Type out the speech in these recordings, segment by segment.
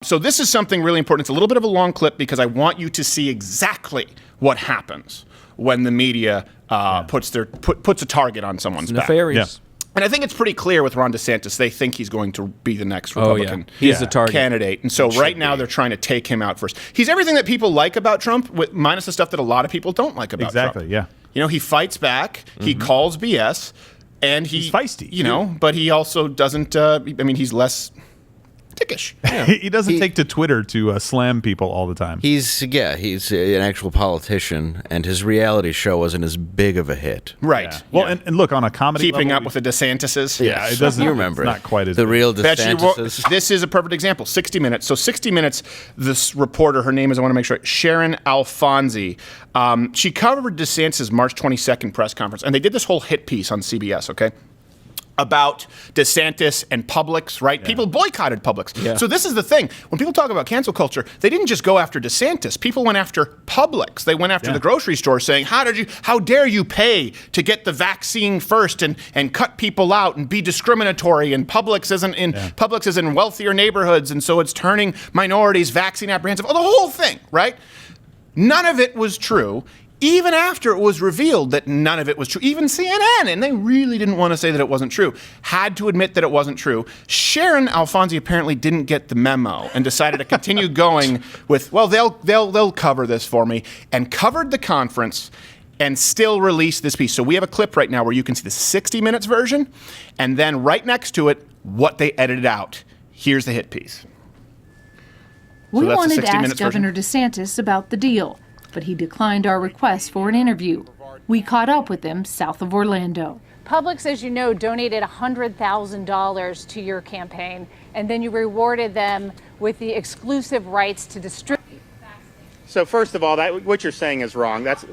So this is something really important. It's a little bit of a long clip because I want you to see exactly what happens when the media puts a target on someone's back. Nefarious. And I think it's pretty clear with Ron DeSantis, they think he's going to be the next Republican He's the target candidate. And so right now they're trying to take him out first. He's everything that people like about Trump, minus the stuff that a lot of people don't like about Trump. Exactly, yeah. You know, he fights back, he calls BS, and he's feisty. You know, but he also doesn't, he's less dickish. Yeah. He doesn't take to Twitter to slam people all the time. He's an actual politician, and his reality show wasn't as big of a hit. Right. Yeah. Well, and look, on a comedy Keeping level, up with the DeSantises. Yeah, it doesn't. You remember it's not quite as the big. real DeSantises. This is a perfect example. 60 Minutes. So 60 Minutes, this reporter, her name is, I want to make sure, Sharon Alfonsi. She covered DeSantis' March 22nd press conference, and they did this whole hit piece on CBS, okay? About DeSantis and Publix, right? Yeah. People boycotted Publix. Yeah. So this is the thing. When people talk about cancel culture, they didn't just go after DeSantis. People went after Publix. They went after the grocery store saying, how dare you pay to get the vaccine first and cut people out and be discriminatory, and Publix is in wealthier neighborhoods, and so it's turning minorities vaccine apprehensive. Oh, the whole thing, right? None of it was true. Even after it was revealed that none of it was true, even CNN, and they really didn't want to say that it wasn't true, had to admit that it wasn't true. Sharon Alfonsi apparently didn't get the memo and decided to continue going with, well, they'll cover this for me, and covered the conference and still released this piece. So we have a clip right now where you can see the 60 Minutes version, and then right next to it, what they edited out. Here's the hit piece. We wanted to ask Governor DeSantis about the deal, but he declined our request for an interview. We caught up with him south of Orlando. Publix, as you know, donated $100,000 to your campaign, and then you rewarded them with the exclusive rights to distribute. So first of all, what you're saying is wrong. That's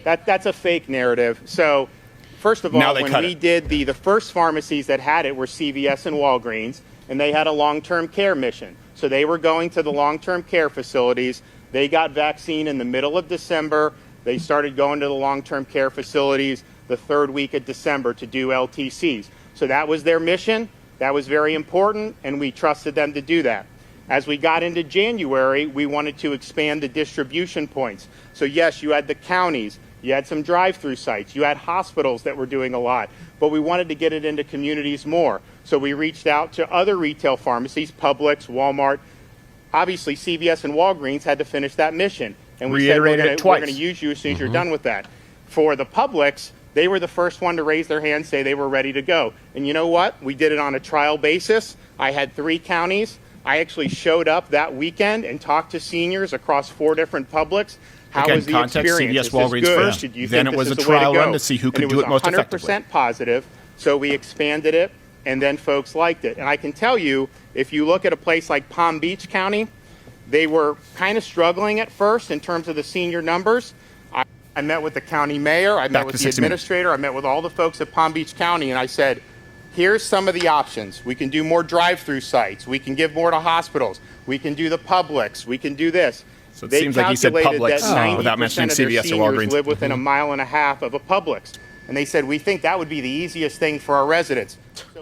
a fake narrative. So first of all, when we did the first pharmacies that had it were CVS and Walgreens, and they had a long-term care mission. So they were going to the long-term care facilities. They got vaccine in the middle of December. They started going to the long-term care facilities the third week of December to do LTCs. So that was their mission. That was very important, and we trusted them to do that. As we got into January, we wanted to expand the distribution points. So yes, you had the counties, you had some drive-through sites, you had hospitals that were doing a lot, but we wanted to get it into communities more. So we reached out to other retail pharmacies, Publix, Walmart. Obviously, CVS and Walgreens had to finish that mission. And we said, we're going to use you as soon as you're done with that. For the Publix, they were the first one to raise their hand, say they were ready to go. And you know what? We did it on a trial basis. I had 3 counties. I actually showed up that weekend and talked to seniors across 4 different Publix. How was the experience? CVS, Walgreens first. Did you then think it was this a is the way trial to go? run to see who could And do it most effectively. It was 100% positive, so we expanded it, and then folks liked it. And I can tell you, if you look at a place like Palm Beach County, they were kind of struggling at first in terms of the senior numbers. I met with the county mayor, I met with the administrator, I met with all the folks at Palm Beach County, and I said, here's some of the options. We can do more drive-through sites. We can give more to hospitals. We can do the Publix. We can do this. So it seems like he said Publix without mentioning CVS or Walgreens. Live within a mile and a half of a Publix. And they said, we think that would be the easiest thing for our residents.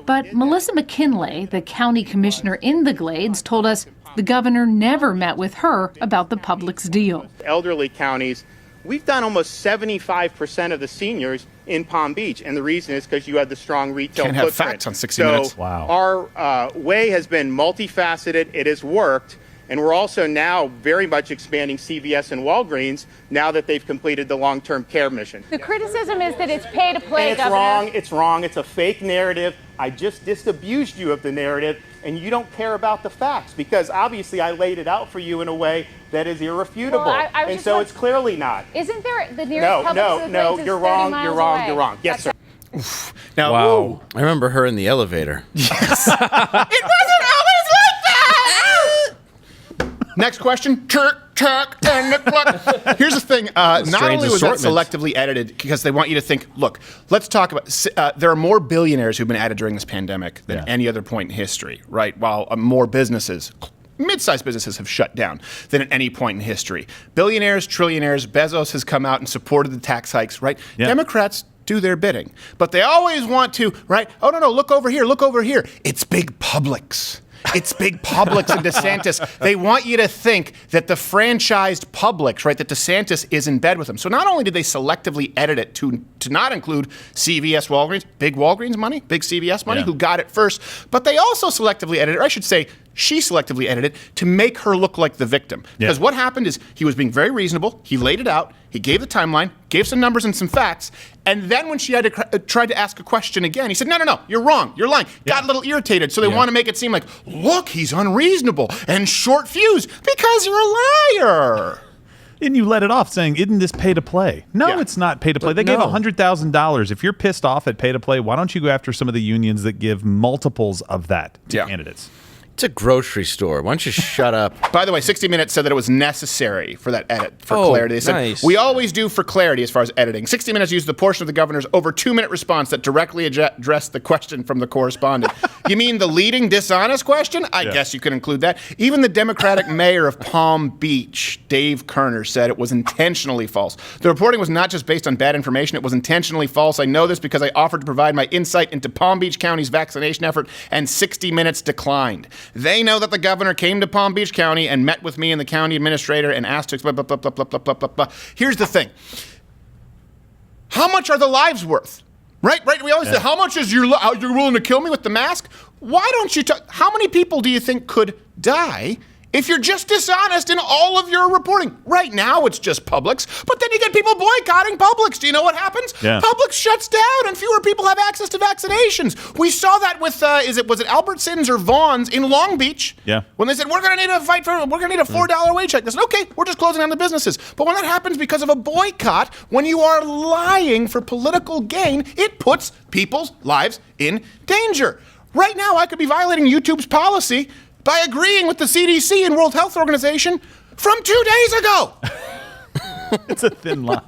But Melissa McKinley, the county commissioner in the Glades, told us the governor never met with her about the Publix deal. Elderly counties, we've done almost 75% of the seniors in Palm Beach, and the reason is because you had the strong retail footprint. Can't have facts on 60 Minutes. Wow. Our way has been multifaceted. It has worked, and we're also now very much expanding CVS and Walgreens now that they've completed the long-term care mission. The criticism is that it's pay to play, and it's Governor. wrong. It's wrong. It's a fake narrative. I just disabused you of the narrative, and you don't care about the facts because obviously I laid it out for you in a way that is irrefutable, and so it's clearly not. Isn't there the nearest Publix? No, you're wrong. You're wrong. You're wrong. Yes, sir. Now, wow. I remember her in the elevator. Yes. It wasn't always like that. Next question. And the clock. Here's the thing. Not only was that selectively edited because they want you to think, look, let's talk about, there are more billionaires who've been added during this pandemic than any other point in history, right? While more businesses, mid-sized businesses have shut down than at any point in history. Billionaires, trillionaires, Bezos has come out and supported the tax hikes, right? Yeah. Democrats do their bidding, but they always want to, right? Oh, no, look over here, look over here. It's big Publix. It's big Publix and DeSantis. They want you to think that the franchised Publix, right, that DeSantis is in bed with them. So not only did they selectively edit it to not include CVS, Walgreens, big Walgreens money, big CVS money, who got it first, but they also selectively edited, or I should say, she selectively edited to make her look like the victim. Because what happened is he was being very reasonable. He laid it out. He gave the timeline, gave some numbers and some facts. And then when she had to tried to ask a question again, he said, no, you're wrong. You're lying. Got a little irritated. So they want to make it seem like, look, he's unreasonable and short fused because you're a liar. And you let it off saying, isn't this pay to play? No, it's not pay to play. They gave $100,000. If you're pissed off at pay to play, why don't you go after some of the unions that give multiples of that to candidates? It's a grocery store. Why don't you shut up? By the way, 60 Minutes said that it was necessary for that edit, for clarity. They said, we always do for clarity as far as editing. 60 Minutes used the portion of the governor's over 2-minute response that directly addressed the question from the correspondent. You mean the leading dishonest question? I guess you could include that. Even the Democratic mayor of Palm Beach, Dave Kerner, said it was intentionally false. The reporting was not just based on bad information. It was intentionally false. I know this because I offered to provide my insight into Palm Beach County's vaccination effort, and 60 Minutes declined. They know that the governor came to Palm Beach County and met with me and the county administrator and asked to blah, blah, blah, blah, blah, blah, blah, blah, blah. Here's the thing. How much are the lives worth? Right? We always say, how much is you're willing to kill me with the mask? Why don't you how many people do you think could die if you're just dishonest in all of your reporting? Right now, it's just Publix, but then you get people boycotting Publix. Do you know what happens? Publix shuts down and fewer people have access to vaccinations. We saw that with, was it Albertsons or Vaughn's in Long Beach? When they said, we're going to need a $4 wage hike. They said, okay, we're just closing down the businesses. But when that happens because of a boycott, when you are lying for political gain, it puts people's lives in danger. Right now, I could be violating YouTube's policy by agreeing with the CDC and World Health Organization from 2 days ago. It's a thin line.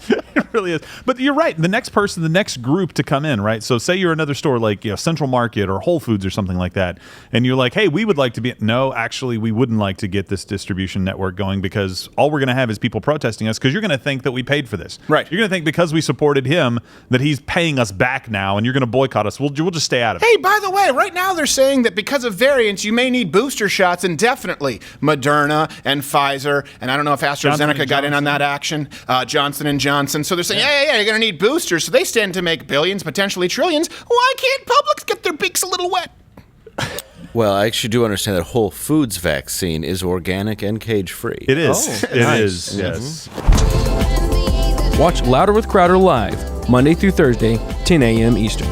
It really is. But you're right. The next person, the next group to come in, right? So say you're another store like Central Market or Whole Foods or something like that, and you're like, hey, we would like to be... No, actually, we wouldn't like to get this distribution network going because all we're going to have is people protesting us because you're going to think that we paid for this. Right. You're going to think because we supported him that he's paying us back now and you're going to boycott us. We'll just stay out of it. Hey, by the way, right now they're saying that because of variants, you may need booster shots indefinitely. Moderna and Pfizer, and I don't know if AstraZeneca got in on that action, Johnson & Johnson. So they're saying, yeah, you're going to need boosters. So they stand to make billions, potentially trillions. Why can't Publix get their beaks a little wet? Well, I actually do understand that Whole Foods vaccine is organic and cage-free. It is. Is, yes. Watch Louder with Crowder live, Monday through Thursday, 10 a.m. Eastern.